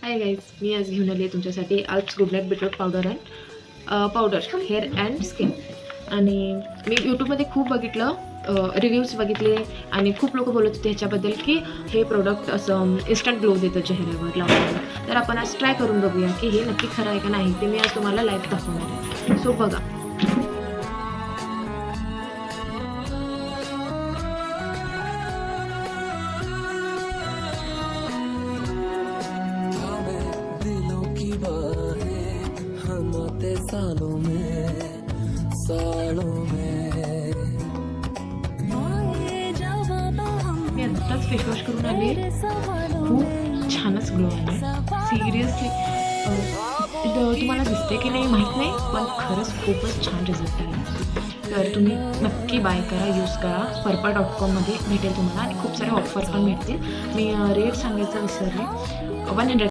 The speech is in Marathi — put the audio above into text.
हाय गाईज, मी आज घेऊन आली आहे तुमच्यासाठी Alps good night beetroot powder hair and skin. आणि मी यूट्यूबमध्ये खूप बघितलं, रिव्ह्यूज बघितले आणि खूप लोक बोलत होते ह्याच्याबद्दल की हे प्रोडक्ट असं इन्स्टंट ग्लो देतं चेहऱ्यावर लावल्यावर. तर आपण आज ट्राय करून बघूया की हे नक्की खरं आहे का नाही. ते मी आज तुम्हाला लाईव्ह दाखवणार आहे. सो बघा. मी आत्ताच फेसवॉश करून आले. खूप छानच ग्लो आहे. सिरियसली तुम्हाला दिसते की नाही माहीत नाही, पण खरंच खूपच छान रिझल्ट आहे. तर तुम्ही नक्की बाय करा, यूज करा. पर्पल.com मध्ये भेटेल तुम्हाला आणि खूप सारे ऑफर पण भेटतील. मी रेट सांगायचं विसरले. 100